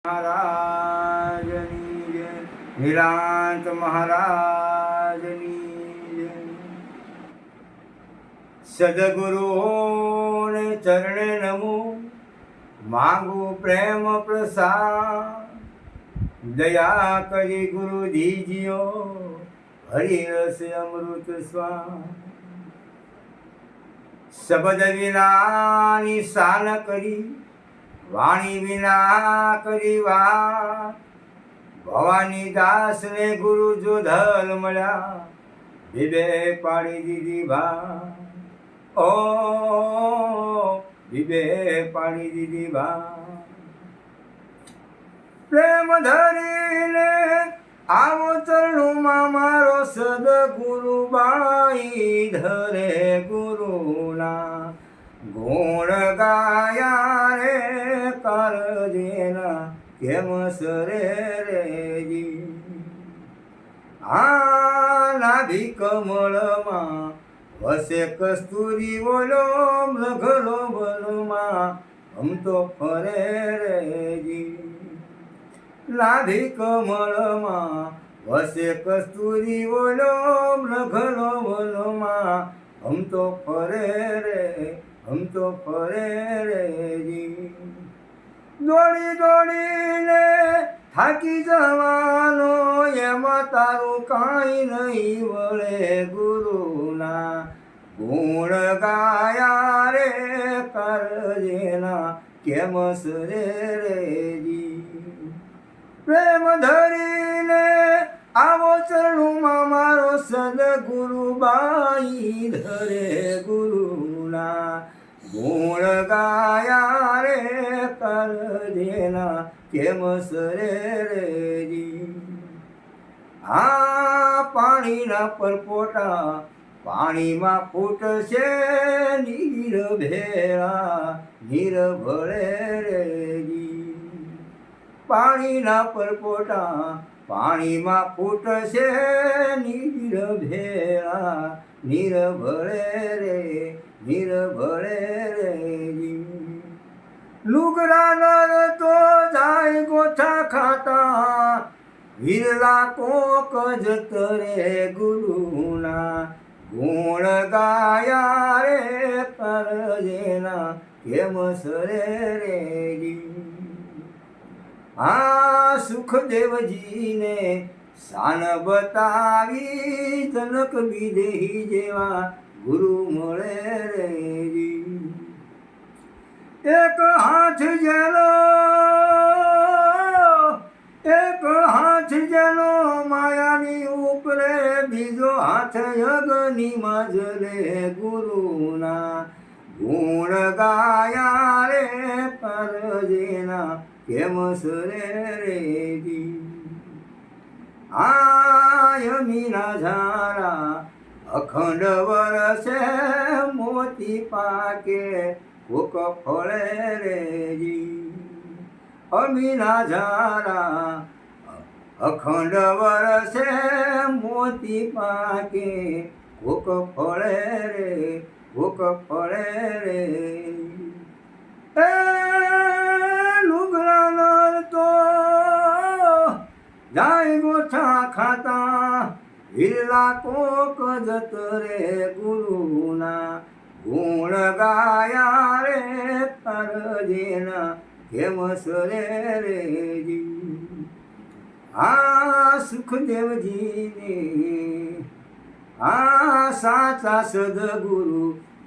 મહારાજની જય. નિરાંત મહારાજની જય. સદગુરુઓને ચરણે નમો, માંગુ પ્રેમ પ્રસાદ. દયા કરી ગુરુ દીજીઓ, હરિરસ અમૃત સ્વાદ. શબ્દ વિનાની શાન કરી, વાણી વિના કરી વાત. ભવાની દાસ ને ગુરુ જો ધલ મળ્યા, વિવે પાડી દીધી વાત. ઓ વિવે પાડી દીધી વાત. પ્રેમ ધરીને આવો ચરણોમાં મારો સદગુરુ બાઈ ધરે ગુરુના ગુણ ગાયા રે કાળજેના કેમ સરે રેજી. આ નાભી કમળમાં વસે કસ્તુરી બોલો લઘલો બલમાં હમ તો ફરે રેજી. નાભી કમળમાં વસે કસ્તુરી બોલો લઘલો બલમાં હમ તો ફરે રે, હમ તો ફરે રેજી. દોડી દોડીને થાકી જવાનો, એમાં તારું કાંઈ નહીં વળે ગુરુના ગુણ ગાયા રે કાળજેના કેમ સરે રેજી. પ્રેમ ધરીને આવો ચરણોમાં મારો સદગુરુ બાઈ ધરે ગુરુના ગુણ ગાયા રે કાળજેના કેમ સરે રેજી. આ પાણીના પરપોટા પાણીમાં ફૂટશે, નીર ભેળા નીર ભળે રેજી. પાણીના પરપોટા પાણીમાં ફૂટશે, નીર ભેળા નીર ભળે રે, નીર ભળે રેજી. લુગડા નર તો જાય ગોઠા ખાતા, વિરલા કોક જતરે ગુરુના ગુણ ગાયા રે કાળજેના કેમ સરે રેજી. આ સુખદેવજીને શાન બતાવી, જનક વિદેહી જેવા ગુરુ મળે રેજી. એક હાથ જેનો, એક હાથ જેનો માયાની ઉપરે, બીજો હાથ યજ્ઞમાં જલે ગુરુના ગુણ ગાયા રે કાળજેના કેમ સરે રેજી. આ યમીના ઝાડા અખંડ વરસે, મોતી પાકે કોક ફળે રેજી. અમીના ઝાડા અખંડ વરસે, મોતી પાકે કોક ફળે રે, કોક ફળે રે. એ લુગડા તો જાય ગોઠા ખાતા, વિરલા કોક જતરે ગુરુના ગુણ ગાયા રે કાળજેના કેમ સરે રેજી. આ સુખદેવજીને આ સાચા સદગુરુ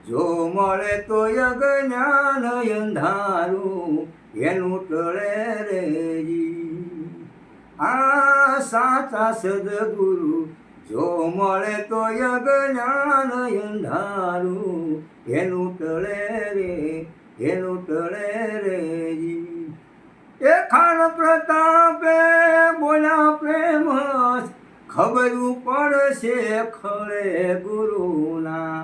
જો મળે તો યજ્ઞાન અંધારું એનું ટળે રેજી. આ સાચા સદગુરુ જો મળે તો યજ્ઞાન અંધારું એનું ટળે રે, એનું ટળે રેજી. એ ખાન પ્રતાપે બોલ્યા પ્રેમ, ખબરું પડશે ખળે ગુરુના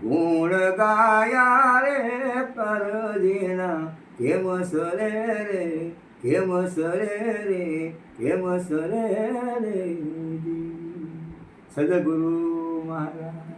ગુણ ગાયા રે કાળજેના કેમ સરે રે, કેમ સરે રે, કેમ સરે રેજી. સદગુરુ મહારાજ.